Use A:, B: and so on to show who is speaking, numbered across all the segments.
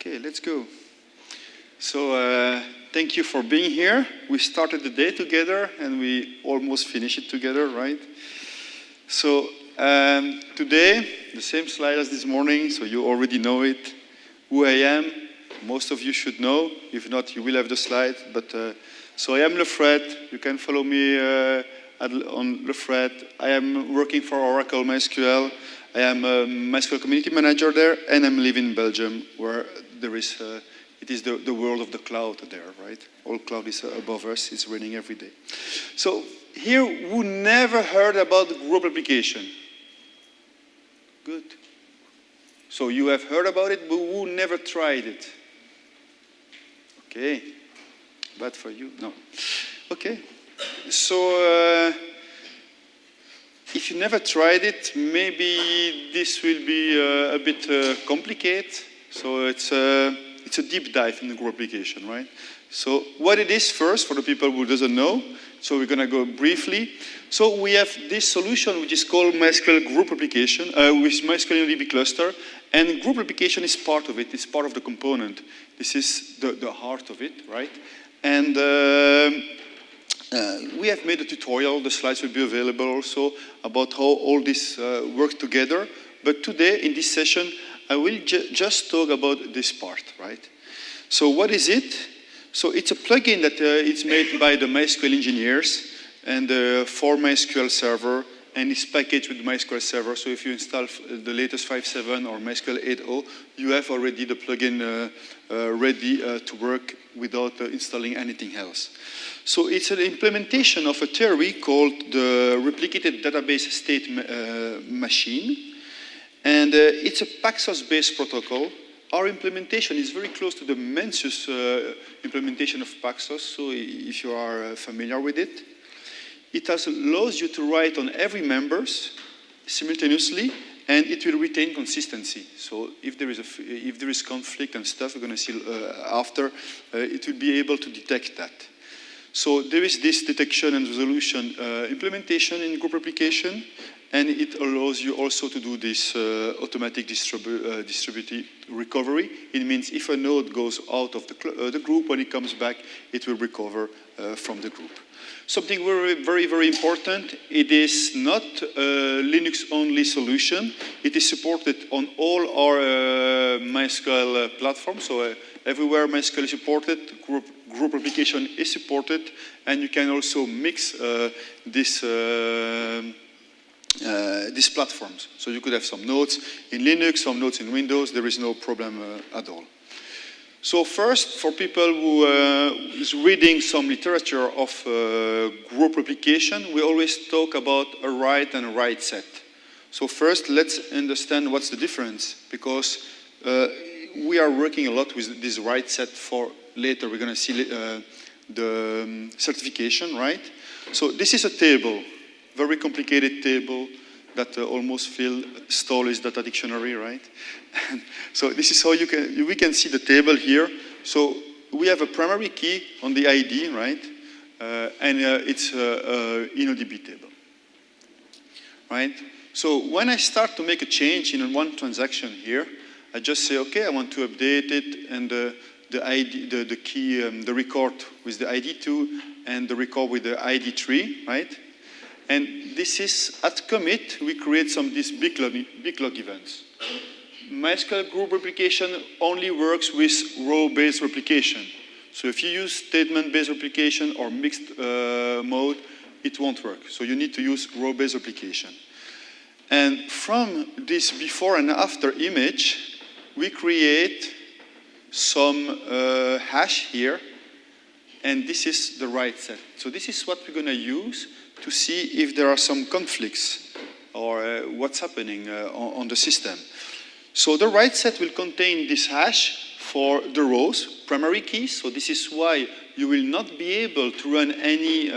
A: Okay, let's go. So thank you for being here. We started the day together and we almost finished it together, right? So today, the same slide as this morning, so you already know it. Who I am, most of you should know. If not, you will have the slide. But so I am Fred. You can follow me on Fred. I am working for Oracle MySQL. I am a MySQL community manager there, and I'm living in Belgium, where there is, it is the world of the cloud there, right? All cloud is above us, it's raining every day. So here, who never heard about the Group Replication? Good. So you have heard about it, but who never tried it? Okay, bad for you, no. Okay, so if you never tried it, maybe this will be a bit complicated. So it's a deep dive in the group application, right? So what it is first, for the people who doesn't know, so we're going to go briefly. So we have this solution which is called MySQL Group Replication, with MySQL DB cluster, and Group Replication is part of it. It's part of the component. This is the heart of it, right? And we have made a tutorial. The slides will be available also about how all this works together. But today, in this session, I will just talk about this part, right? So what is it? So it's a plugin that it's made by the MySQL engineers and for MySQL Server, and it's packaged with MySQL Server. So if you install the latest 5.7 or MySQL 8.0, you have already the plugin ready to work without installing anything else. So it's an implementation of a theory called the replicated database state machine. And it's a Paxos-based protocol. Our implementation is very close to the Mencius implementation of Paxos, so if you are familiar with it. It allows you to write on every members simultaneously, and it will retain consistency. So if there is conflict and stuff, we're going to see after, it will be able to detect that. So there is this detection and resolution implementation in Group Replication, and it allows you also to do this automatic distributed recovery. It means if a node goes out of the group, when it comes back, it will recover from the group. Something very, very important, it is not a Linux-only solution. It is supported on all our MySQL platforms. So everywhere MySQL is supported, Group Replication is supported, and you can also mix these platforms. So you could have some nodes in Linux, some nodes in Windows. There is no problem at all. So first, for people who is reading some literature of group replication, we always talk about a write and a write set. So first, let's understand what's the difference, because we are working a lot with this write set for later. We're going to see the certification, right? So this is a table, very complicated table that almost Phil stole his data dictionary, right? And so this is how we can see the table here. So we have a primary key on the ID, right? And it's an InnoDB table, right? So when I start to make a change in one transaction here, I just say, okay, I want to update it, and the ID, the key, the record with the ID2 and the record with the ID3, right? And this is, at commit, we create these big log events. MySQL Group Replication only works with row-based replication. So if you use statement-based replication or mixed mode, it won't work. So you need to use row-based replication. And from this before and after image, we create some hash here, and this is the write set. So this is what we're going to use to see if there are some conflicts or what's happening on the system. So the write set will contain this hash for the rows, primary keys. So this is why you will not be able to run any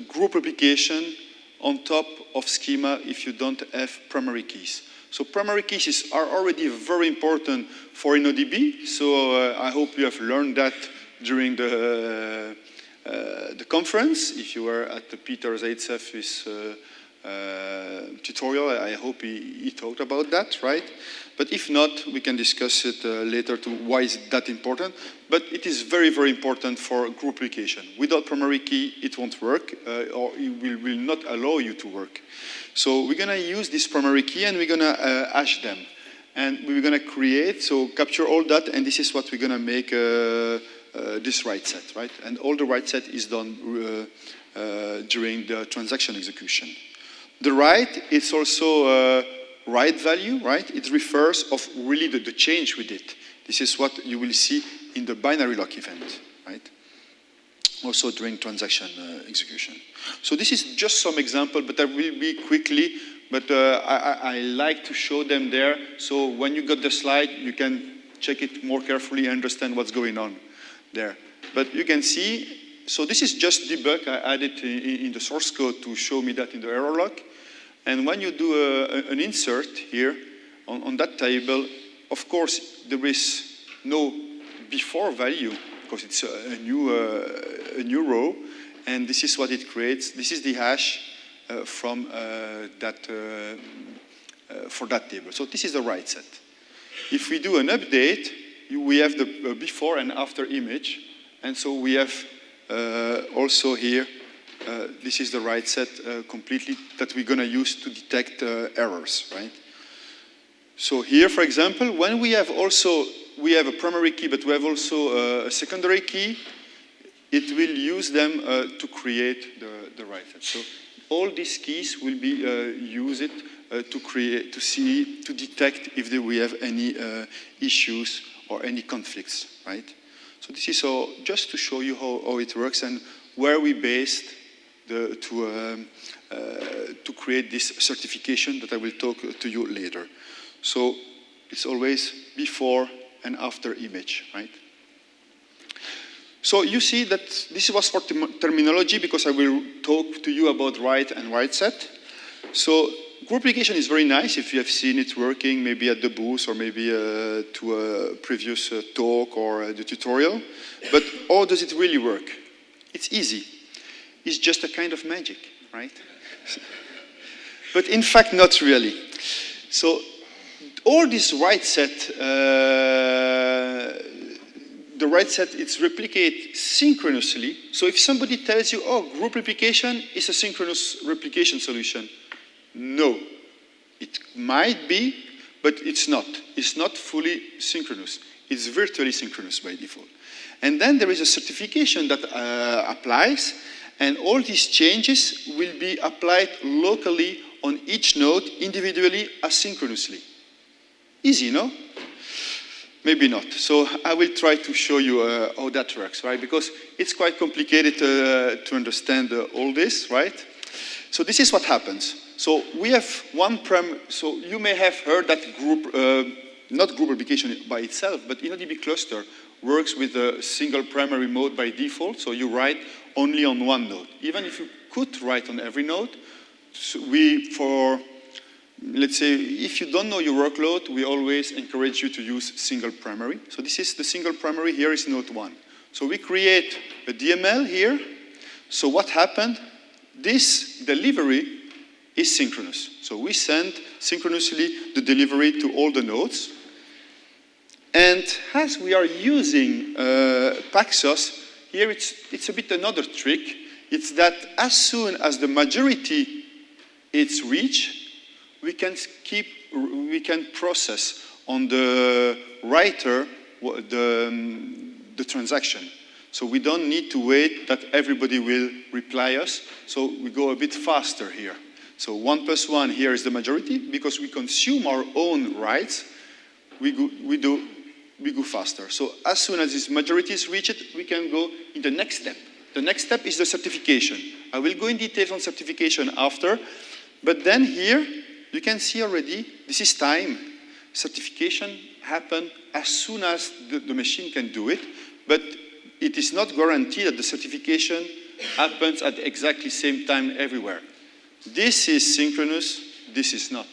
A: group replication on top of schema if you don't have primary keys. So primary keys are already very important for InnoDB. So I hope you have learned that during the conference. If you were at the Peter Zaitsev's tutorial, I hope he talked about that, right? But if not, we can discuss it later to why is that important. But it is very, very important for group replication. Without primary key, it won't work, or it will not allow you to work. So we're going to use this primary key, and we're going to hash them. And we're going to create, so capture all that, and this is what we're going to make this write set, right? And all the write set is done during the transaction execution. The write is also write value, right? It refers of really the change we did. This is what you will see in the binary lock event, right? Also during transaction execution. So this is just some example, but I will be quickly, but I like to show them there. So when you got the slide, you can check it more carefully and understand what's going on there. But you can see, so this is just debug. I added in the source code to show me that in the error log. And when you do an insert here on that table, of course, there is no before value because it's a new row. And this is what it creates. This is the hash from for that table. So this is the write set. If we do an update, we have the before and after image. And so we have also here, this is the write set completely that we're going to use to detect errors, right? So here, for example, when we have a primary key, but we have also a secondary key, it will use them to create the write set. So all these keys will be used to detect if we have any issues or any conflicts, right? So this is all just to show you how it works and where we based to create this certification that I will talk to you later. So it's always before and after image, right? So you see that this was for terminology because I will talk to you about write and write set. So group replication is very nice if you have seen it working maybe at the booth or maybe to a previous talk or the tutorial. But how does it really work? It's easy. It's just a kind of magic, right? But in fact, not really. So all this write set, the write set, it's replicate synchronously. So if somebody tells you, oh, group replication is a synchronous replication solution. No, it might be, but it's not. It's not fully synchronous. It's virtually synchronous by default. And then there is a certification that applies, and all these changes will be applied locally on each node, individually, asynchronously. Easy, no? Maybe not. So I will try to show you how that works, right? Because it's quite complicated to understand all this, right? So this is what happens. So we have one so you may have heard that group, not group replication by itself, but InnoDB cluster works with a single primary mode by default. So you write only on one node. Even if you could write on every node, so let's say, if you don't know your workload, we always encourage you to use single primary. So this is the single primary, here is node 1. So we create a DML here. So what happened? This delivery is synchronous. So we send synchronously the delivery to all the nodes. And as we are using Paxos, here it's a bit another trick. It's that as soon as the majority is reached, we can process on the writer the transaction. So we don't need to wait that everybody will reply us. So we go a bit faster here. So 1 + 1 here is the majority. Because we consume our own writes, we go faster. So as soon as this majority is reached, we can go in the next step. The next step is the certification. I will go in details on certification after. But then here, you can see already, this is time. Certification happens as soon as the machine can do it, but it is not guaranteed that the certification happens at exactly same time everywhere. This is synchronous, this is not.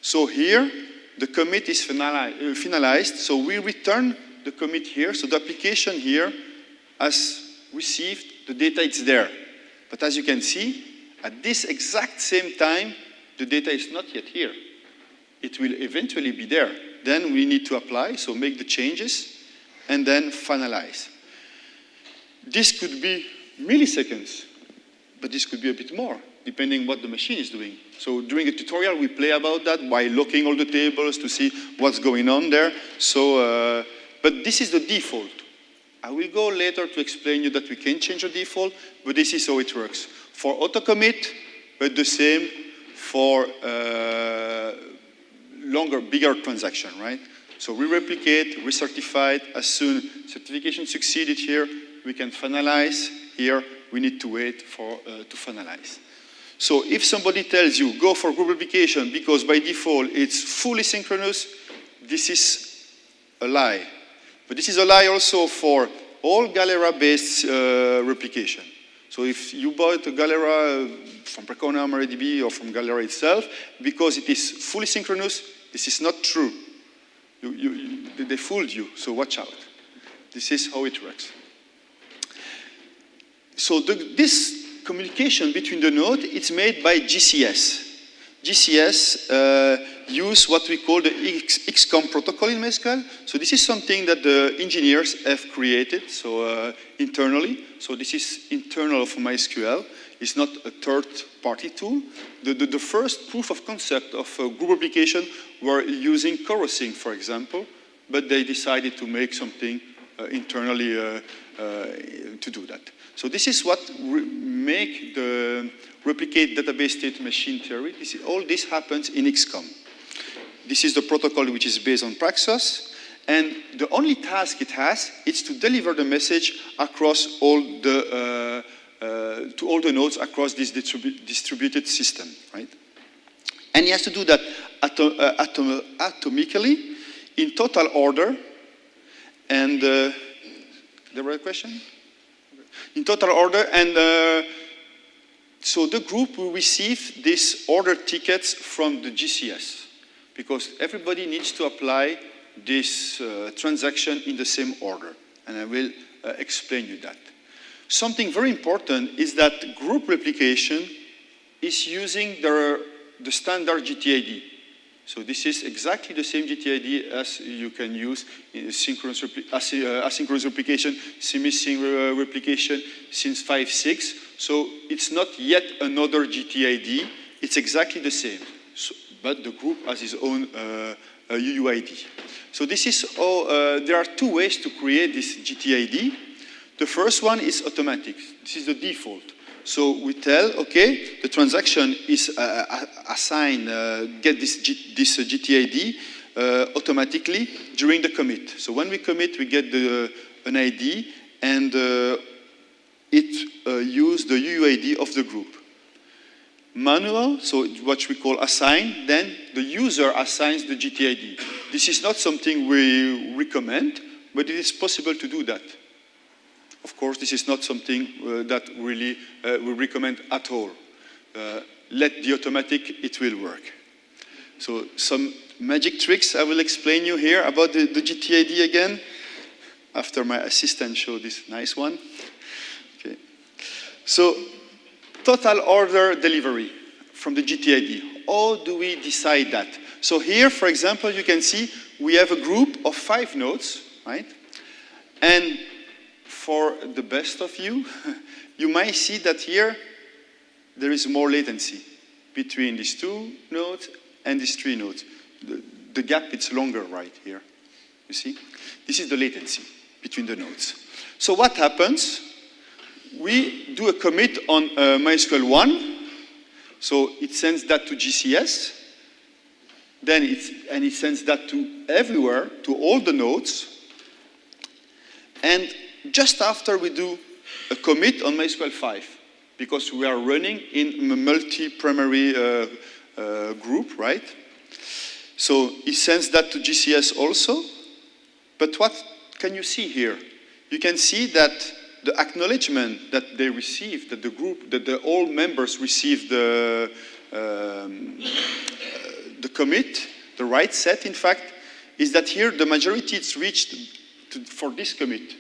A: So here, the commit is finalized, so we return the commit here, so the application here has received, the data is there. But as you can see, at this exact same time, the data is not yet here. It will eventually be there, Then we need to apply, so make the changes, and then finalize. This could be milliseconds, but this could be a bit more, depending what the machine is doing. So during the tutorial, we play about that by looking all the tables to see what's going on there. So, but this is the default. I will go later to explain you that we can change the default, but this is how it works. For auto-commit, but the same for longer, bigger transaction, right? So we replicate, recertify. As soon certification succeeded here, we can finalize. Here, we need to wait for to finalize. So if somebody tells you, go for group replication because by default it's fully synchronous, this is a lie. But this is a lie also for all Galera-based replication. So if you bought a Galera from Percona, MariaDB, or from Galera itself, because it is fully synchronous, this is not true. They fooled you, so watch out. This is how it works. So this communication between the node, it's made by GCS. GCS use what we call the XCOM protocol in MySQL. So this is something that the engineers have created, so internally. So this is internal for MySQL. It's not a third-party tool. The first proof of concept of group replication were using corosync, for example, but they decided to make something internally to do that. So this is what make the replicate database state machine theory. All this happens in XCOM. This is the protocol which is based on Paxos, and the only task it has is to deliver the message across all the to all the nodes across this distributed system, right? And he has to do that atomically in total order. And there were a question? In total order, and so the group will receive these order tickets from the GCS because everybody needs to apply this transaction in the same order, and I will explain you that. Something very important is that group replication is using the standard GTID. So this is exactly the same GTID as you can use in asynchronous replication, semi-sync replication since 5.6. So it's not yet another GTID. It's exactly the same. So, but the group has its own UUID. So this is all, there are two ways to create this GTID. The first one is automatic. This is the default. So we tell, okay, the transaction is assigned, get this GTID automatically during the commit. So when we commit, we get an ID, and it uses the UUID of the group. Manual, so what we call assign, then the user assigns the GTID. This is not something we recommend, but it is possible to do that. Of course, this is not something that really we recommend at all. Let the automatic, it will work. So some magic tricks I will explain you here about the GTID again, after my assistant showed this nice one. Okay. So total order delivery from the GTID. How do we decide that? So here, for example, you can see we have a group of 5 nodes, right? And for the best of you, you might see that here there is more latency between these 2 nodes and these 3 nodes. The gap is longer right here. You see? This is the latency between the nodes. So what happens? We do a commit on MySQL 1. So it sends that to GCS. Then it sends that to everywhere, to all the nodes. And just after we do a commit on MySQL 5, because we are running in a multi-primary group, right? So it sends that to GCS also. But what can you see here? You can see that the acknowledgement that they received, that the group, that all members received the commit, the right set, in fact, is that here the majority is reached for this commit.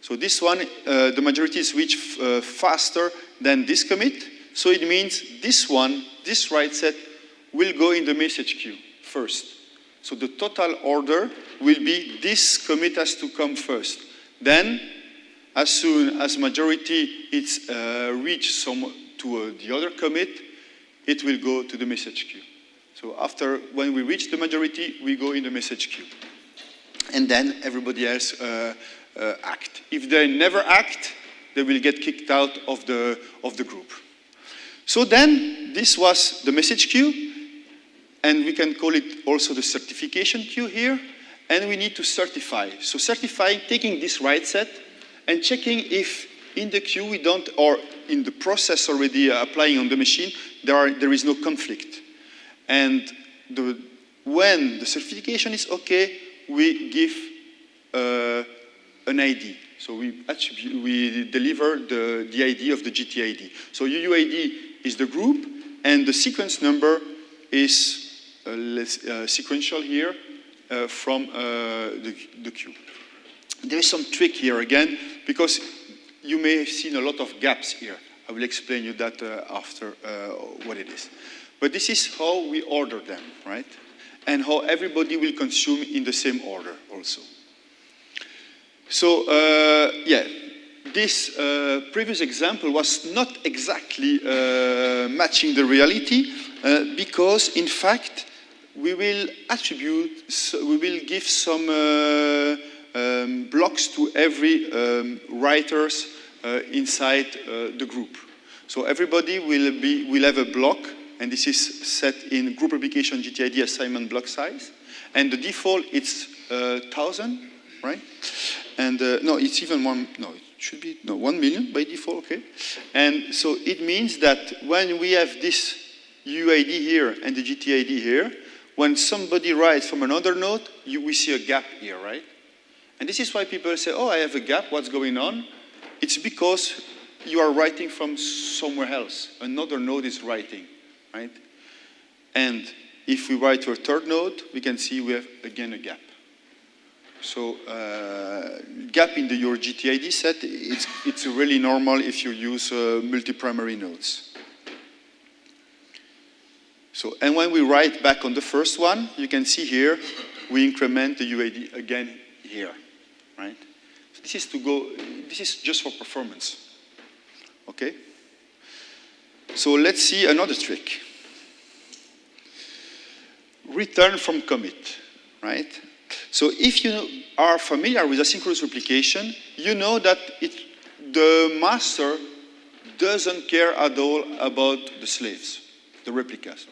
A: So this one, the majority is reached faster than this commit. So it means this one, this write set, will go in the message queue first. So the total order will be this commit has to come first. Then, as soon as majority it's reached the other commit, it will go to the message queue. So after, when we reach the majority, we go in the message queue. And then everybody else act. If they never act, they will get kicked out of the group. So then, this was the message queue, and we can call it also the certification queue here, and we need to certify. So certifying, taking this write set, and checking if in the queue we don't, or in the process already applying on the machine, there is no conflict. And when the certification is okay, we give an ID. So we deliver the ID of the GTID. So UUID is the group, and the sequence number is sequential here from the queue. There is some trick here again, because you may have seen a lot of gaps here. I will explain you that after what it is. But this is how we order them, right? And how everybody will consume in the same order also. So, yeah, this previous example was not exactly matching the reality because, in fact, we will give some blocks to every writers inside the group. So everybody will have a block, and this is set in Group Replication GTID assignment block size. And the default, it's 1,000, right? And no, it's even one, no, it should be, no, 1 million by default, okay? And so it means that when we have this UID here and the GTID here, when somebody writes from another node, we see a gap here, right? And this is why people say, oh, I have a gap, what's going on? It's because you are writing from somewhere else. Another node is writing, right? And if we write to a third node, we can see we have, again, a gap. So gap in your GTID set, it's really normal if you use multi-primary nodes. So, and when we write back on the first one, you can see here, we increment the UID again here, right? So this is just for performance, okay? So let's see another trick. Return from commit, right? So if you are familiar with asynchronous replication, you know that the master doesn't care at all about the slaves, the replicas.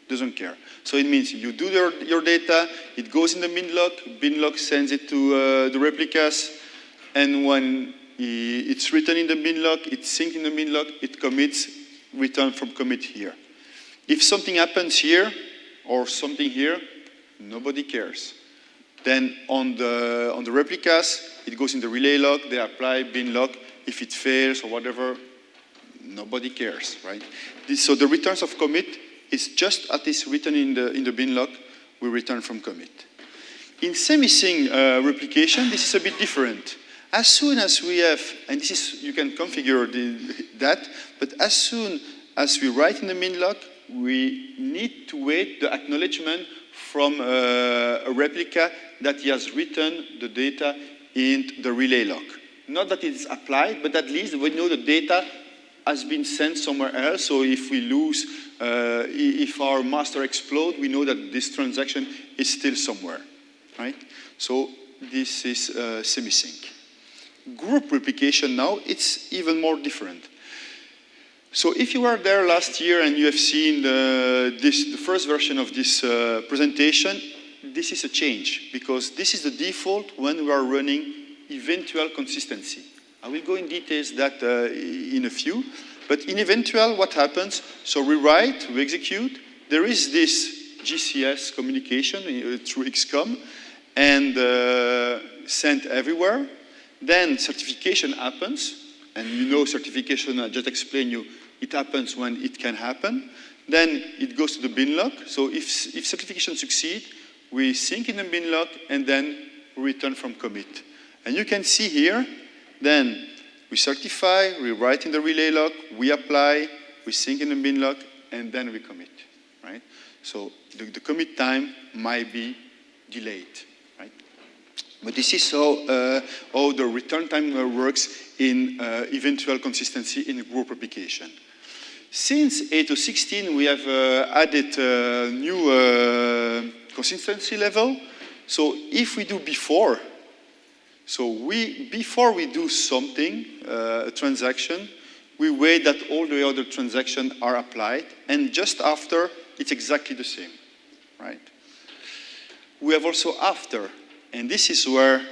A: Doesn't care. So it means you do your data, it goes in the binlock sends it to the replicas, and when it's written in the binlock, it's synced in the binlock, it commits, return from commit here. If something happens here, or something here, nobody cares. Then on the replicas, it goes in the relay lock, they apply binlock. If it fails or whatever, nobody cares, right? So the returns of commit is just as it's written in the binlock, we return from commit. In semi-sync replication, this is a bit different. As soon as we have, and this is, you can configure that, but as soon as we write in the binlock, we need to wait the acknowledgement from a replica that he has written the data in the relay lock. Not that it's applied, but at least we know the data has been sent somewhere else. So if we lose, if our master explodes, we know that this transaction is still somewhere, right? So this is semi-sync. Group replication now, it's even more different. So if you were there last year and you have seen the first version of this presentation, this is a change, because this is the default when we are running eventual consistency. I will go in details that in a few, but in eventual, what happens? So we write, we execute, there is this GCS communication through XCOM, and sent everywhere. Then certification happens, and you know certification, I just explained you, it happens when it can happen. Then it goes to the binlock. So if certification succeeds, we sync in the binlock, and then we return from commit. And you can see here, then we certify, we write in the relay lock, we apply, we sync in the binlock, and then we commit, right? So the commit time might be delayed, right? But this is how the return time works in eventual consistency in group replication. Since 8.16, we have added a new consistency level. So if we do before, before we do something, a transaction, we wait that all the other transactions are applied, and just after, it's exactly the same, right? We have also after, and this is where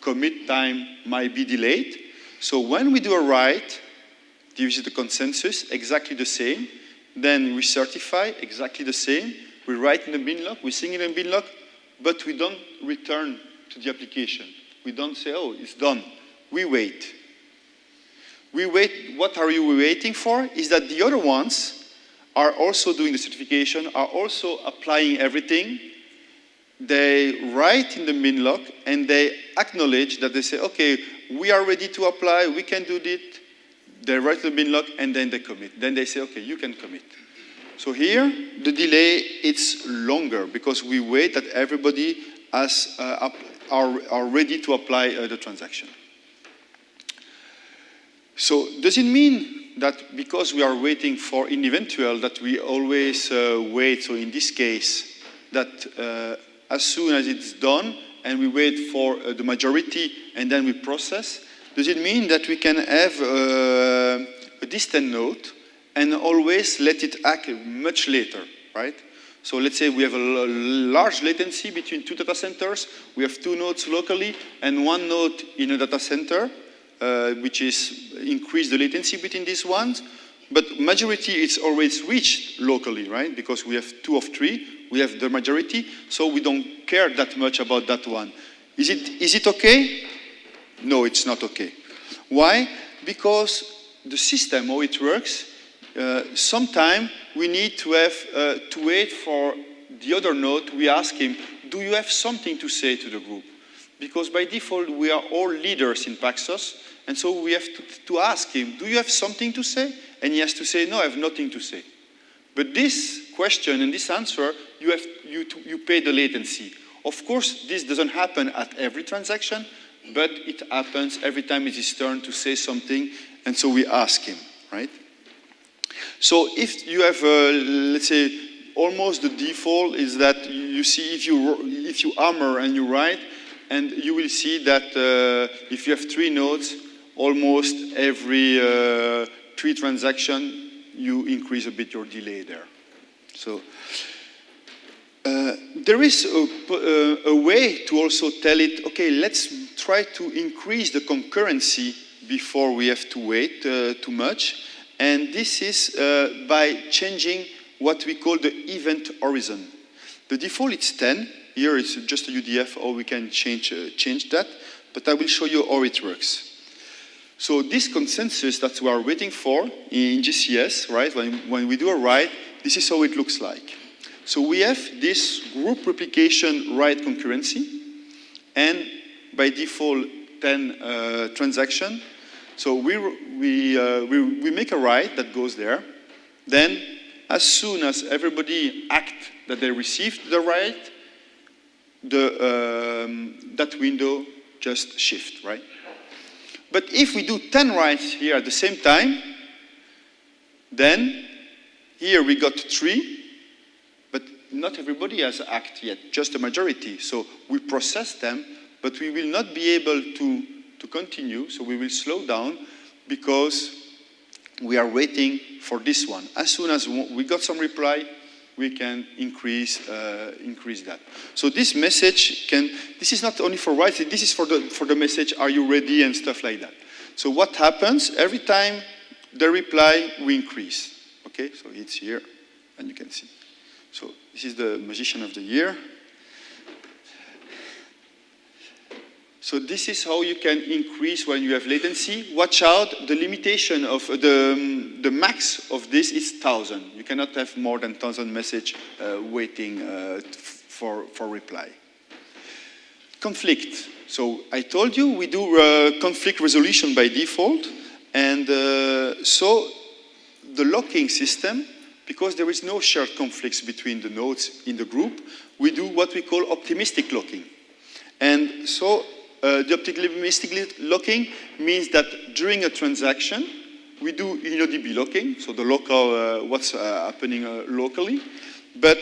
A: commit time might be delayed. So when we do a write, this is the consensus, exactly the same. Then we certify, exactly the same. We write in the bin log, we sing in the bin log, but we don't return to the application. We don't say, oh, it's done. We wait. We wait. What are you waiting for? Is that the other ones are also doing the certification, are also applying everything. They write in the bin log, and they acknowledge that they say, okay, we are ready to apply, we can do it. They write in the bin log, and then they commit. Then they say, okay, you can commit. So here, the delay, it's longer, because we wait that everybody are ready to apply the transaction. So does it mean that because we are waiting for in eventual that we always wait, so in this case, that as soon as it's done and we wait for the majority and then we process, does it mean that we can have a distant node and always let it act much later, right? So let's say we have a large latency between two data centers. We have two nodes locally and one node in a data center, which is increase the latency between these ones. But majority is always reached locally, right? Because we have 2 of 3. We have the majority, so we don't care that much about that one. Is it okay? No, it's not okay. Why? Because the system, how it works, sometimes we need to have to wait for the other node. We ask him, do you have something to say to the group? Because by default, we are all leaders in Paxos, and so we have to ask him, do you have something to say? And he has to say, no, I have nothing to say. But this question and this answer, you pay the latency. Of course, this doesn't happen at every transaction, but it happens every time it's his turn to say something, and so we ask him, right? So if you have, let's say, almost the default is that you see if you hammer and you write, and you will see that if you have 3 nodes, almost every 3 transactions, you increase a bit your delay there. So there is a way to also tell it, okay, let's try to increase the concurrency before we have to wait too much. And this is by changing what we call the event horizon. The default is 10. Here it's just a UDF, or we can change that. But I will show you how it works. So this consensus that we are waiting for in GCS, right, when we do a write, this is how it looks like. So we have this group replication write concurrency, and by default 10 transaction. So we make a write that goes there. Then, as soon as everybody act that they received the write, that window just shift, right? But if we do 10 writes here at the same time, then here we got 3, but not everybody has act yet, just a majority. So we process them, but we will not be able to continue, so we will slow down because we are waiting for this one. As soon as we got some reply, we can increase that. So this message this is not only for writing, this is for the message, are you ready, and stuff like that. So what happens, every time the reply, we increase. Okay, so it's here, and you can see. So this is the Magician of the Year. So this is how you can increase when you have latency. Watch out, the limitation of the max of this is 1,000. You cannot have more than 1,000 message waiting for reply. Conflict. So I told you we do conflict resolution by default, and so the locking system, because there is no shared conflicts between the nodes in the group, we do what we call optimistic locking. And so the optimistic locking means that during a transaction, we do InnoDB locking, so the local, what's happening locally. But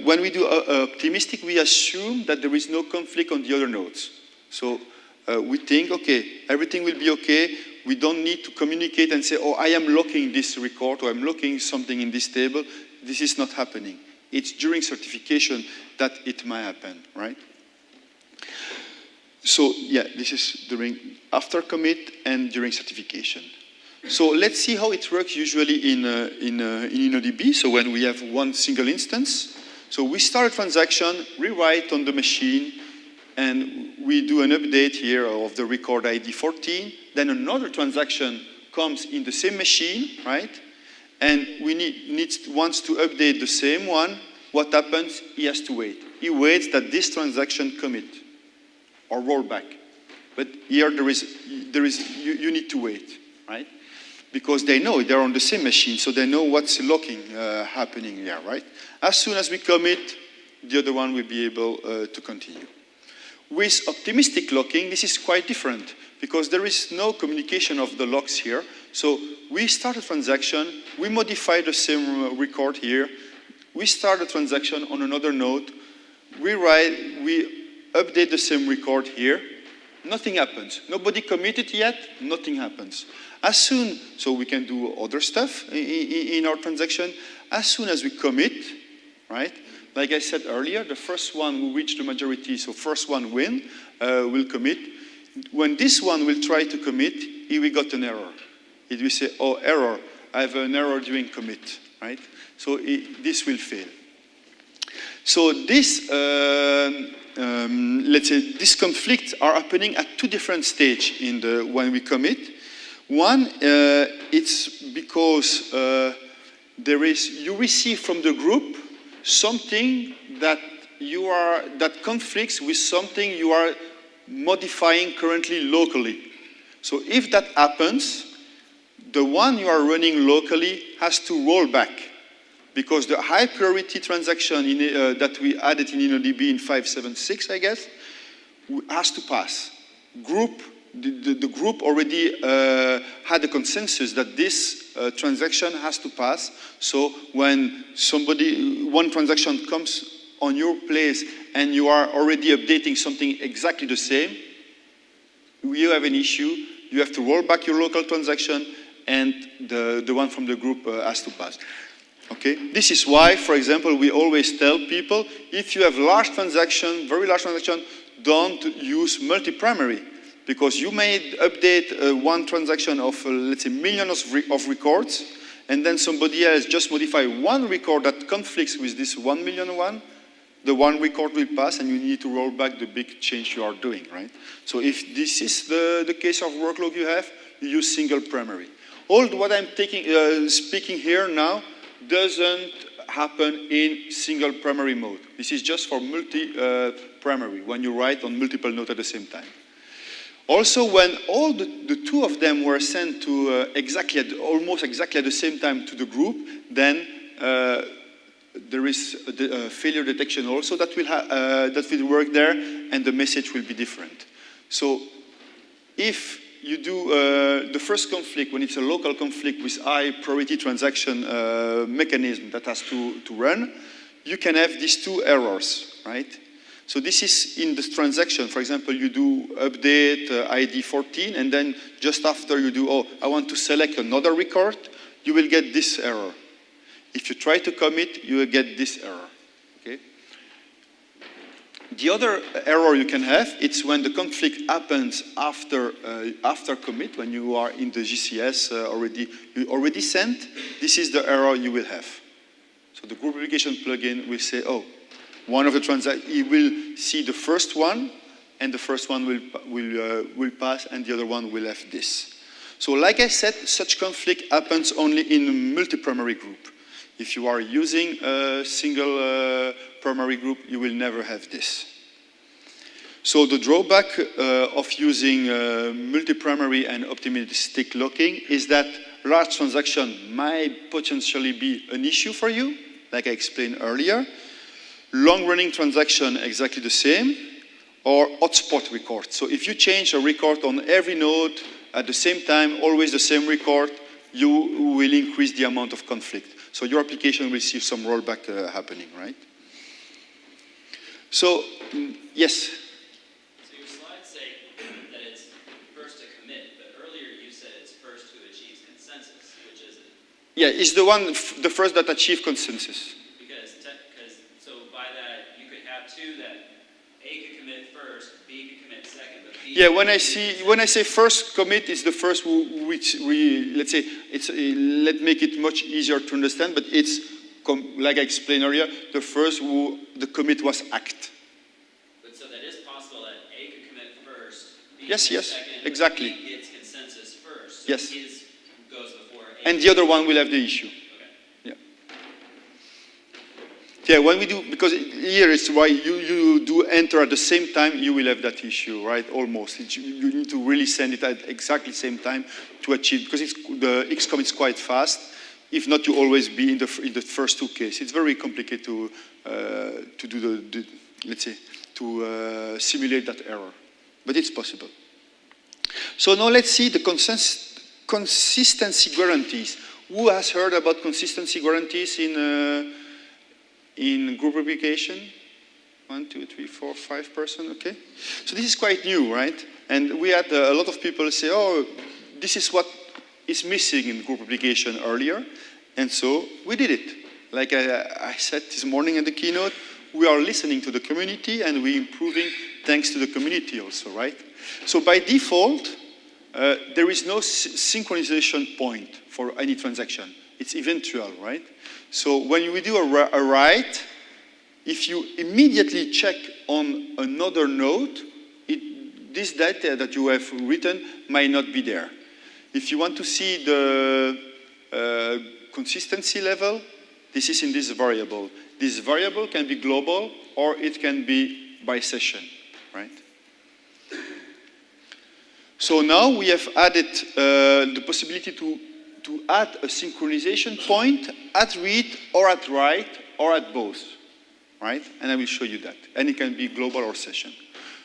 A: when we do optimistic, we assume that there is no conflict on the other nodes. So we think, okay, everything will be okay. We don't need to communicate and say, oh, I am locking this record, or I'm locking something in this table. This is not happening. It's during certification that it might happen, right? So yeah, this is during after commit and during certification. So let's see how it works usually in InnoDB. So when we have one single instance, so we start a transaction, rewrite on the machine, and we do an update here of the record ID 14. Then another transaction comes in the same machine, right? And we wants to update the same one. What happens? He has to wait. He waits that this transaction commit or roll back. But here you need to wait, right? Because they know they're on the same machine, so they know what's locking happening here, right? As soon as we commit, the other one will be able to continue. With optimistic locking, this is quite different because there is no communication of the locks here. So we start a transaction, we modify the same record here, we start a transaction on another node, we update the same record here, nothing happens. Nobody committed yet, nothing happens. As soon, so we can do other stuff in our transaction. As soon as we commit, right? Like I said earlier, the first one who reach the majority, so first one will commit. When this one will try to commit, here we got an error. It will say, oh, error, I have an error during commit, right? So this will fail. So this, let's say, these conflicts are happening at two different stages when we commit. One, it's because you receive from the group something that conflicts with something you are modifying currently locally. So if that happens, the one you are running locally has to roll back because the high priority transaction that we added in InnoDB in 5.7.6, I guess, has to pass. The group already had a consensus that this transaction has to pass. So when one transaction comes on your place and you are already updating something exactly the same, you have an issue. You have to roll back your local transaction and the one from the group has to pass. Okay? This is why, for example, we always tell people, if you have large transaction, very large transaction, don't use multi-primary. Because you may update one transaction of, let's say, millions of records, and then somebody else just modify one record that conflicts with this 1 million one, the one record will pass, and you need to roll back the big change you are doing, right? So if this is the case of workload you have, you use single primary. All what I'm speaking here now doesn't happen in single primary mode. This is just for multi-primary, when you write on multiple nodes at the same time. Also, when all the two of them were sent to almost exactly at the same time to the group, then there is a failure detection also that will work there, and the message will be different. So, if you do the first conflict, when it's a local conflict with high priority transaction mechanism that has to run, you can have these two errors, right? So this is in the transaction. For example, you do update ID 14, and then just after you do, oh, I want to select another record, you will get this error. If you try to commit, you will get this error. Okay? The other error you can have, it's when the conflict happens after commit, when you are in the GCS you already sent. This is the error you will have. So the Group Replication plugin will say, oh, one of the transactions, it will see the first one, and the first one will pass, and the other one will have this. So like I said, such conflict happens only in a multi-primary group. If you are using a single primary group, you will never have this. So the drawback of using multi-primary and optimistic locking is that large transaction might potentially be an issue for you, like I explained earlier. Long-running transaction, exactly the same, or hotspot record. So if you change a record on every node at the same time, always the same record, you will increase the amount of conflict. So your application will see some rollback happening, right? So, yes?
B: So your slides say that it's first to commit, but earlier you said it's first who achieves consensus, which is it?
A: Yeah, it's the one, the first that achieve consensus.
B: So by that, you could have two that A could commit first, B could commit second, but B.
A: Yeah, when I say first commit, it's the first which we, let's say, let's make it much easier to understand, but it's, like I explained earlier, the first who the commit was act.
B: But so that is possible that A could commit first, B
A: yes,
B: second,
A: exactly.
B: B gets consensus first. So
A: yes.
B: His goes before A.
A: And the other one will have the issue. Yeah, when we do, because here is why you do enter at the same time, you will have that issue, right? Almost. You need to really send it at exactly the same time to achieve, because the XCOM is quite fast. If not, you always be in the first two cases. It's very complicated to do let's say, to simulate that error. But it's possible. So now let's see the consistency guarantees. Who has heard about consistency guarantees in group replication? 1, 2, 3, 4, 5 person, okay. So this is quite new, right? And we had a lot of people say, oh, this is what is missing in group replication earlier. And so we did it. Like I said this morning in the keynote, we are listening to the community and we're improving thanks to the community also, right? So by default, there is no synchronization point for any transaction. It's eventual, right? So when we do a write, if you immediately check on another node, this data that you have written might not be there. If you want to see the consistency level, this is in this variable. This variable can be global or it can be by session, right? So now we have added the possibility to add a synchronization point at read or at write or at both, right? And I will show you that. And it can be global or session.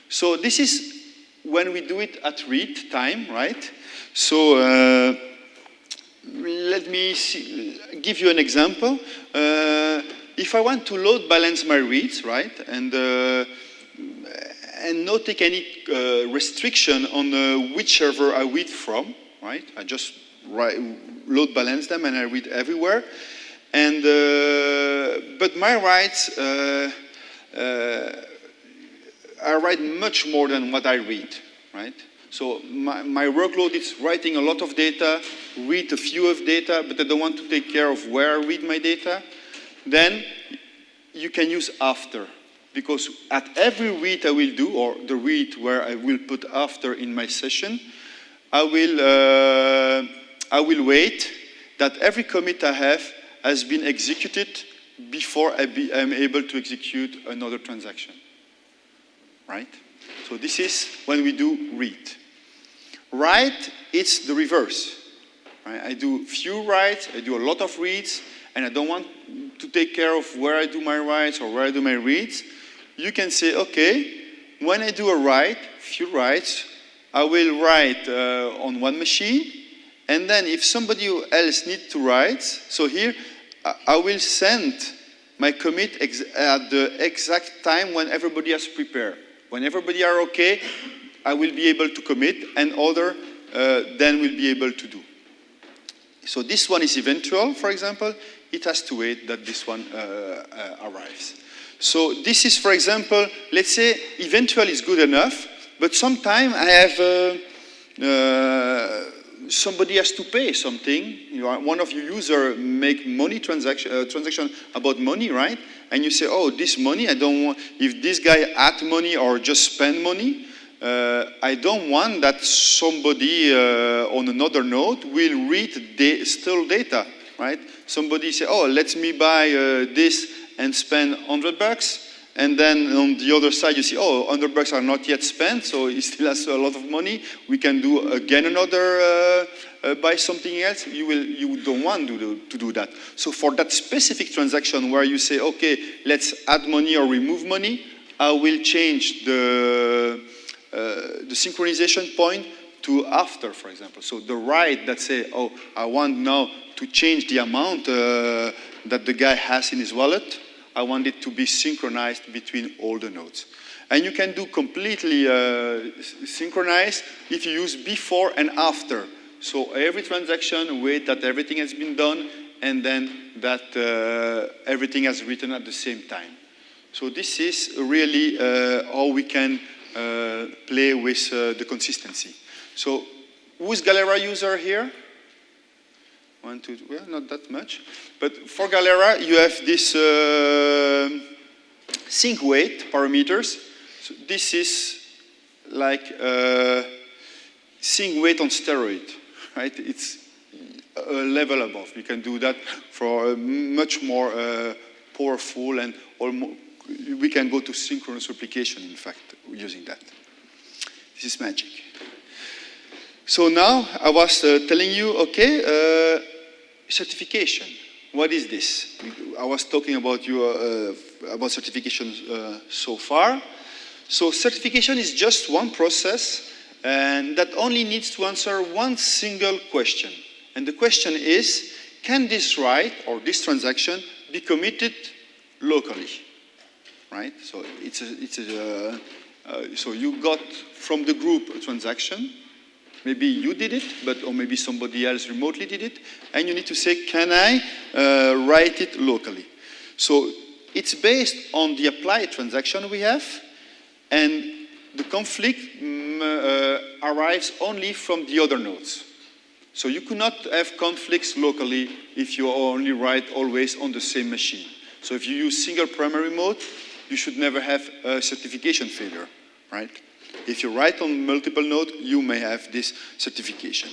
A: So this is when we do it at read time, right? So let me give you an example. If I want to load balance my reads, right, and not take any restriction on which server I read from, right? I just load balance them and I read everywhere. And but my writes I write much more than what I read, right? So my workload is writing a lot of data, read a few of data, but I don't want to take care of where I read my data. Then you can use after, because at every read I will do, or the read where I will put after in my session, I will wait that every commit I have has been executed before I'm able to execute another transaction, right? So this is when we do read. Write, it's the reverse. Right? I do few writes, I do a lot of reads, and I don't want to take care of where I do my writes or where I do my reads. You can say, okay, when I do a write, few writes, I will write on one machine, and then if somebody else needs to write, so here I will send my commit at the exact time when everybody has prepared. When everybody are okay, I will be able to commit, and other then will be able to do. So this one is eventual, for example. It has to wait that this one arrives. So this is, for example, let's say eventual is good enough, but sometimes I have somebody has to pay something. One of your users make money transaction about money, right? And you say, oh, this money, I don't want, if this guy add money or just spend money, I don't want that somebody on another node will read still data, right? Somebody say, oh, let me buy this and spend $100, And then on the other side, you see, oh, $100 are not yet spent, so he still has a lot of money. We can do again another, buy something else. You don't want to do that. So for that specific transaction where you say, okay, let's add money or remove money, I will change the synchronization point to after, for example. So the write that say, oh, I want now to change the amount that the guy has in his wallet. I want it to be synchronized between all the nodes. And you can do completely synchronized if you use before and after. So every transaction, wait that everything has been done, and then that everything has written at the same time. So this is really how we can play with the consistency. So who's Galera user here? 1, 2, well, not that much. But for Galera, you have this sync weight parameters. So this is like sync weight on steroid, right? It's a level above. You can do that for much more powerful, and we can go to synchronous replication, in fact, using that. This is magic. So now I was telling you, okay, certification. What is this? I was talking about about certification so far. So certification is just one process, and that only needs to answer one single question. And the question is, can this write or this transaction be committed locally? Right? So so you got from the group a transaction. Maybe you did it, or maybe somebody else remotely did it, and you need to say, can I write it locally? So it's based on the applied transaction we have, and the conflict arrives only from the other nodes. So you cannot have conflicts locally if you only write always on the same machine. So if you use single primary mode, you should never have a certification failure, right? If you write on multiple nodes, you may have this certification.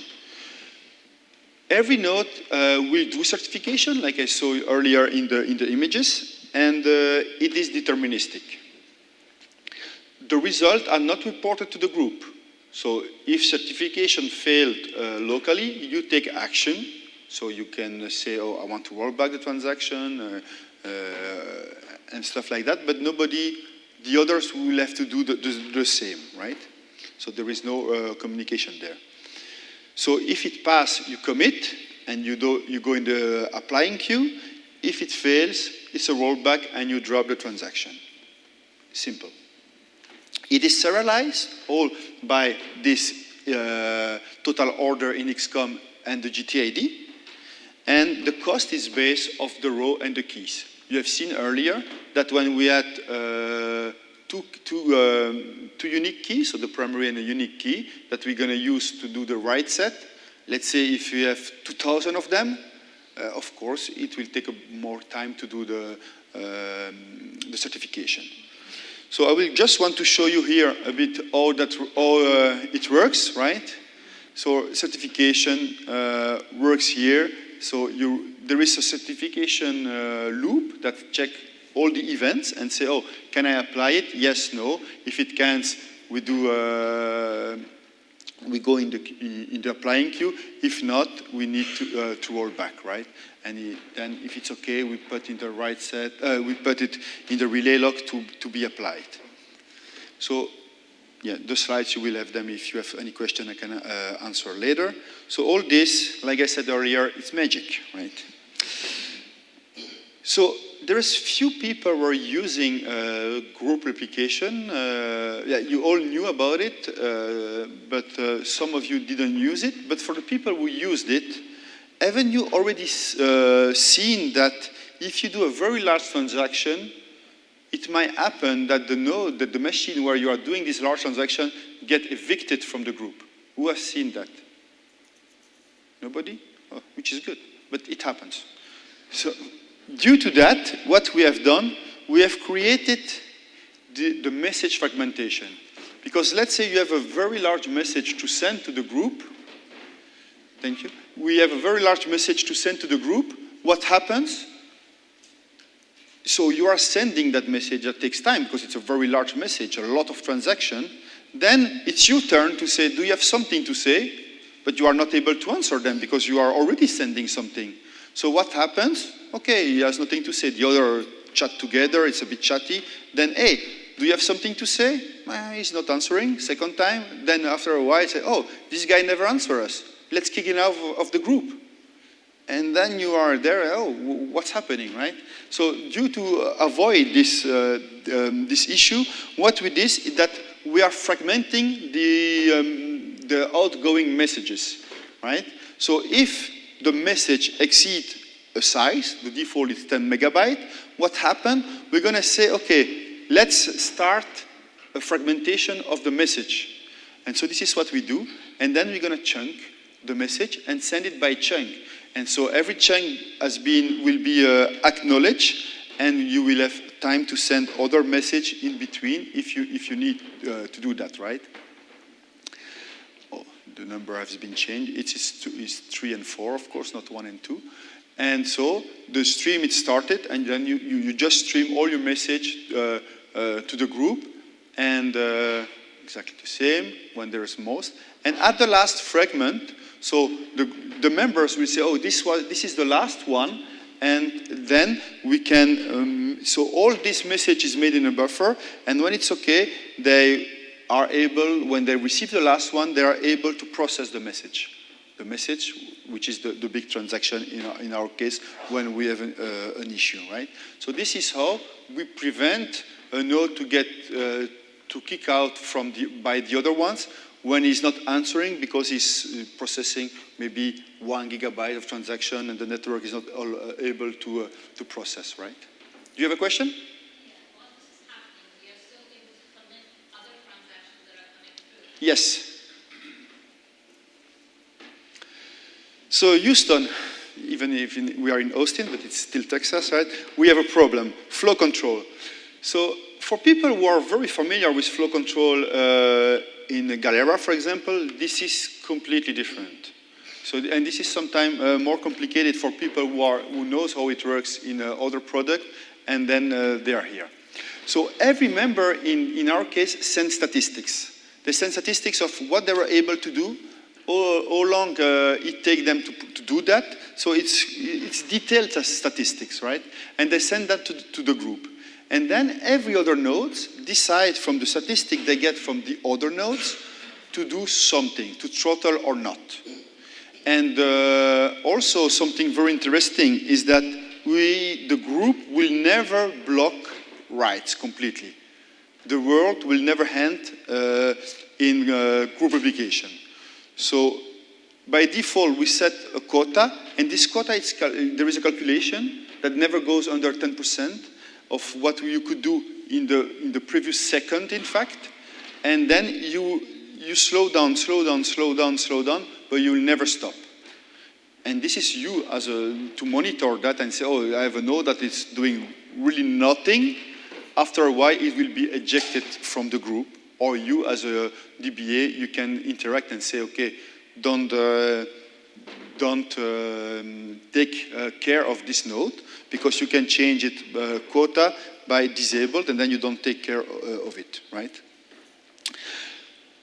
A: Every node will do certification, like I saw earlier in the images, and it is deterministic. The results are not reported to the group. So if certification failed locally, you take action. So you can say, oh, I want to roll back the transaction, and stuff like that, but the others will have to do the same, right? So there is no communication there. So if it passes, you commit, and you go in the applying queue. If it fails, it's a rollback, and you drop the transaction. Simple. It is serialized all by this total order in XCOM and the GTID, and the cost is based off the row and the keys. You have seen earlier that when we had two unique keys, so the primary and a unique key, that we're going to use to do the write set, let's say if you have 2,000 of them, of course, it will take more time to do the certification. So I will just want to show you here a bit how it works, right? So certification works here. So there is a certification loop that checks all the events and say, oh, can I apply it? Yes, no. If it can't, we go in the applying queue. If not, we need to roll back, right? And then if it's okay, we put in the right set. We put it in the relay log to be applied. So yeah, the slides, you will have them. If you have any question, I can answer later. So all this, like I said earlier, it's magic, right? So there is few people who are using group replication. Yeah, you all knew about it, but some of you didn't use it. But for the people who used it, haven't you already seen that if you do a very large transaction, it might happen that the machine where you are doing this large transaction get evicted from the group? Who has seen that? Nobody? Oh, which is good, but it happens. So due to that, what we have done, we have created the message fragmentation. Because let's say you have a very large message to send to the group. Thank you. We have a very large message to send to the group. What happens? so you are sending that message. That takes time because it's a very large message, a lot of transaction. Then it's your turn to say, do you have something to say? But you are not able to answer them because you are already sending something. So what happens? Okay, he has nothing to say. The other chat together, it's a bit chatty. Then, hey, do you have something to say? He's not answering. Second time. Then after a while, say, oh, this guy never answers us. Let's kick him out of the group. And then you are there, oh, what's happening, right? So due to avoid this, this issue, what we did is that we are fragmenting the outgoing messages, right? So if the message exceeds a size, the default is 10 megabyte, what happened? We're going to say, okay, let's start a fragmentation of the message. And so this is what we do. And then we're going to chunk the message and send it by chunk. And so every chunk will be acknowledged, and you will have time to send other message in between if you need to do that, right? Oh, the number has been changed. It's 3 and 4, of course, not 1 and 2. And so the stream, it started, and then you just stream all your message to the group, and exactly the same when there is most. And at the last fragment, so the members will say, oh, this is the last one, and then we can, so all this message is made in a buffer, and when it's okay, they are able, when they receive the last one, they are able to process the message. The message, which is the big transaction in our case, when we have an issue, right? So this is how we prevent a node to get, to kick out by the other ones, when he's not answering because he's processing maybe 1 gigabyte of transaction and the network is not able to process, right? Do you have a question?
C: Yeah, while this is happening, we are still able to commit other transactions that are coming through.
A: Yes. So Houston, even if we are in Austin, but it's still Texas, right? We have a problem, flow control. So for people who are very familiar with flow control in Galera, for example, this is completely different. So, and this is sometimes more complicated for people who knows how it works in other product, and then they are here. So every member in our case sends statistics. They send statistics of what they were able to do, how long it takes them to do that. So it's detailed statistics, right? And they send that to the group. And then every other node decide from the statistic they get from the other nodes to do something, to throttle or not. And also something very interesting is that the group will never block writes completely. The world will never end in group replication. So by default, we set a quota, and this quota, there is a calculation that never goes under 10% of what you could do in the previous second, in fact. And then you slow down, but you will never stop. And this is you to monitor that and say, oh, I have a node that is doing really nothing. After a while, it will be ejected from the group. Or you, as a DBA, you can interact and say, okay, don't take care of this node, because you can change it quota by disabled, and then you don't take care of it, right?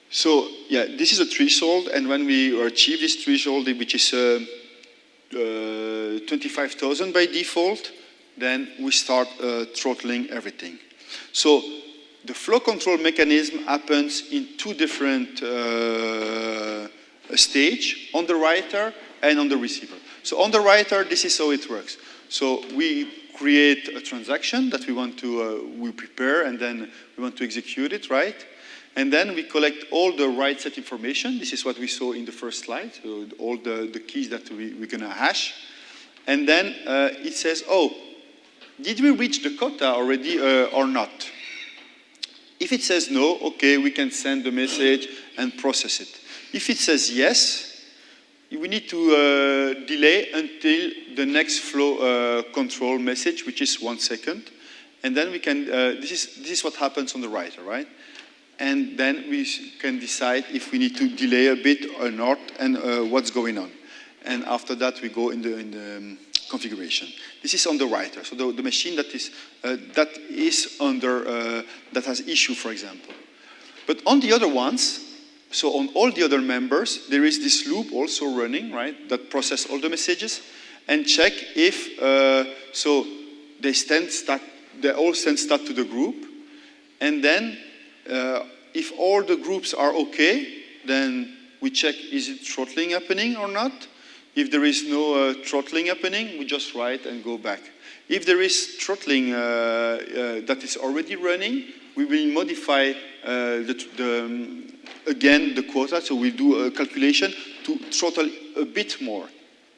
A: So yeah, this is a threshold, and when we achieve this threshold, which is 25,000 by default, then we start throttling everything. So the flow control mechanism happens in two different stages, on the writer and on the receiver. So on the writer, this is how it works. So we create a transaction that we want to, we prepare, and then we want to execute it, right? And then we collect all the write set information. This is what we saw in the first slide, so all the keys that we're going to hash. And then it says, oh, did we reach the quota already or not? If it says no, okay, we can send the message and process it. If it says yes, we need to delay until the next flow control message, which is 1 second. And then we can, this is what happens on the writer, right? And then we can decide if we need to delay a bit or not, and what's going on. And after that, we go in the configuration. This is on the writer, so the machine that is that has issue, for example. But on the other ones, so on all the other members, there is this loop also running, right, that process all the messages and check if so they all send stat to the group, and then if all the groups are okay, then we check is it throttling happening or not. If there is no throttling happening, we just write and go back. If there is throttling that is already running, we will modify again the quota, so we do a calculation to throttle a bit more,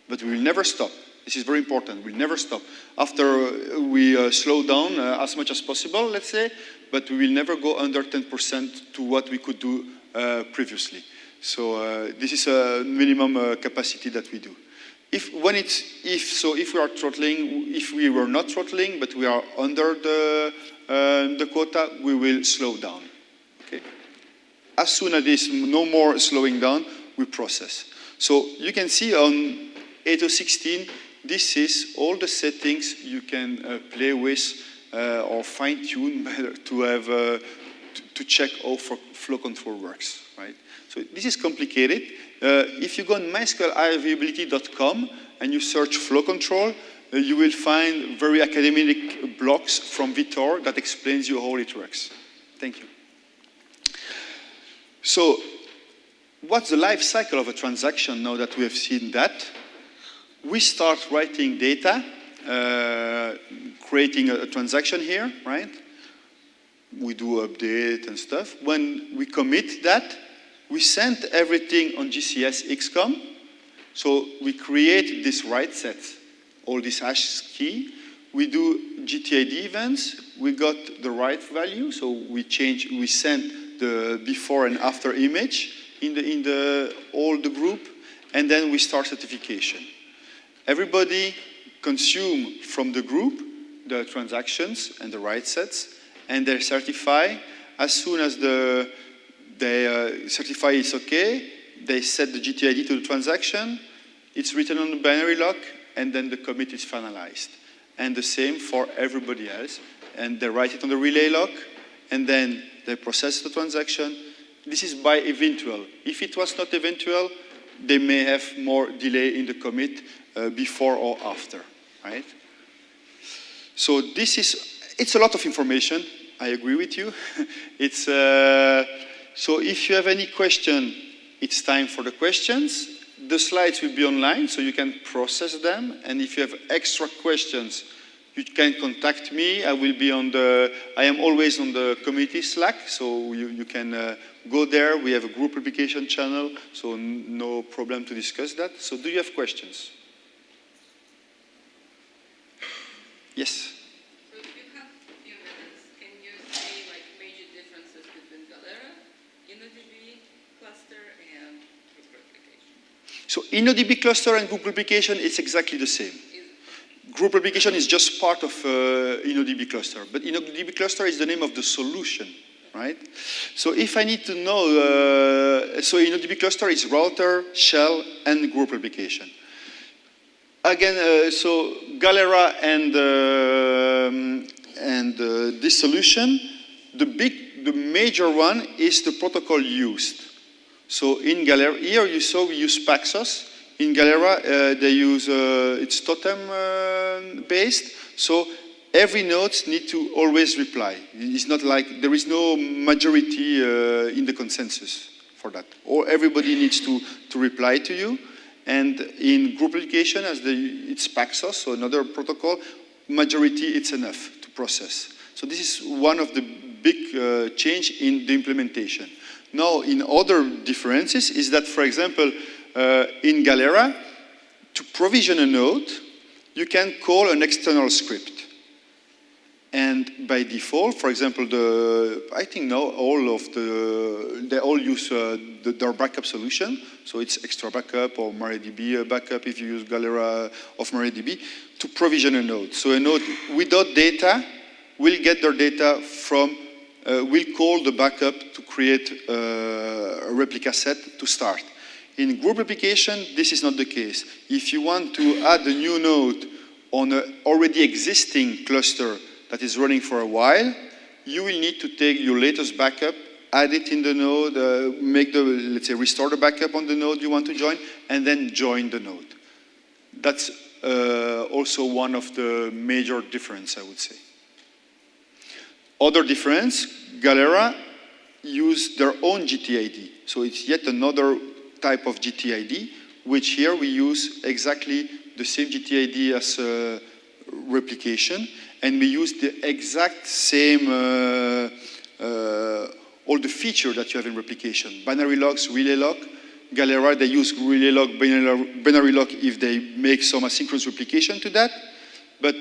A: but we will never stop. This is very important. We'll never stop. After we slow down as much as possible, let's say, but we will never go under 10% to what we could do previously. So this is a minimum capacity that we do. If we are throttling, if we were not throttling, but we are under the quota, we will slow down. Okay. As soon as there's no more slowing down, we process. So you can see on 8016, this is all the settings you can play with or fine-tune to have to check how flow control works, right? So this is complicated. If you go on MySQL and you search flow control, you will find very academic blogs from Vitor that explains you how it works. Thank you. So, what's the life cycle of a transaction now that we have seen that? We start writing data, creating a transaction here, right? We do update and stuff. When we commit that, we send everything on GCS XCOM. So we create this write set, all this hash key. We do GTID events. We got the write value, so we send the before and after image in all the group, and then we start certification. Everybody consume from the group the transactions and the write sets, and they certify. As soon as they certify it's okay, they set the GTID to the transaction, it's written on the binary lock, and then the commit is finalized. And the same for everybody else. And they write it on the relay lock, and then they process the transaction. This is by eventual. If it was not eventual, they may have more delay in the commit before or after, right? So it's a lot of information. I agree with you. So if you have any question, it's time for the questions. The slides will be online, so you can process them. And if you have extra questions, you can contact me. I am always on the community Slack, so you can go there. We have a group replication channel, so no problem to discuss that. So do you have questions? Yes?
D: So if you have a few minutes, can you say like major differences between Galera, InnoDB cluster, and group replication?
A: So InnoDB cluster and group replication is exactly the same. Group replication is just part of InnoDB cluster, but InnoDB cluster is the name of the solution, right? So if I need to know, so InnoDB cluster is router, shell, and group replication. Again, so Galera and this solution, the major one is the protocol used. So in Galera, here you saw we use Paxos. In Galera, they use, it's Totem based, so every node needs to always reply. It's not like, there is no majority in the consensus for that. Or everybody needs to reply to you. And in group replication, it's Paxos, so another protocol, majority, it's enough to process. So this is one of the big change in the implementation. Now, in other differences is that, for example, in Galera, to provision a node, you can call an external script. And by default, for example, I think now they all use their backup solution. So it's extra backup or MariaDB backup if you use Galera of MariaDB to provision a node. So a node without data will get their data from, will call the backup to create a replica set to start. In group replication, this is not the case. If you want to add a new node on an already existing cluster that is running for a while, you will need to take your latest backup, add it in the node, let's say, restore the backup on the node you want to join, and then join the node. That's also one of the major difference, I would say. Other difference, Galera use their own GTID. So it's yet another type of GTID, which here we use exactly the same GTID as replication, and we use the exact same, all the feature that you have in replication. Binary logs, relay log. Galera, they use relay log, binary log if they make some asynchronous replication to that. But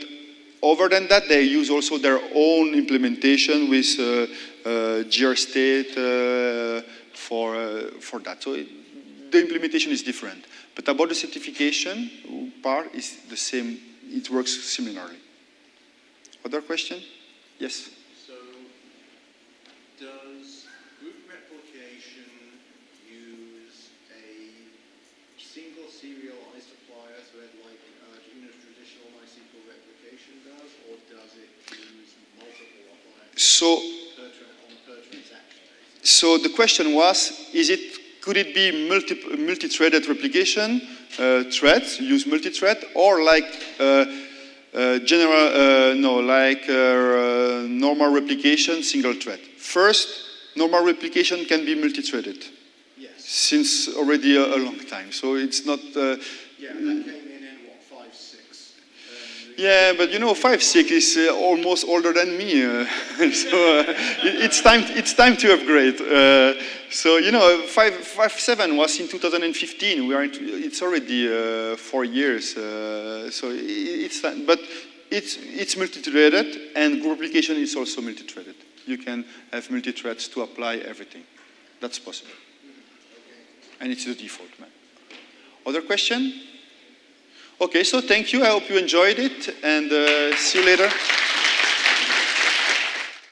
A: other than that, they use also their own implementation with GR state for that. So the implementation is different. But about the certification part is the same. It works similarly. Other question? Yes?
E: So does group replication use a single serialized applier thread like traditional MySQL replication does, or does it use multiple appliers
A: So,
E: on a per transaction basis?
A: so the question was, could it be multi-threaded replication, threads, use multi-thread, or like normal replication, single thread? First, normal replication can be multi-threaded.
E: Yes.
A: Since already a long time, so it's not...
E: Yeah, that came in what, 5.6?
A: Yeah, but 5.6 is almost older than me, so it's time to upgrade. So 5.7 was in 2015. It's already 4 years, so it's time. But it's multi-threaded, and group replication is also multi-threaded. You can have multi-threads to apply everything. That's possible, and it's the default, man. Other question? Okay, so thank you. I hope you enjoyed it, and see you later.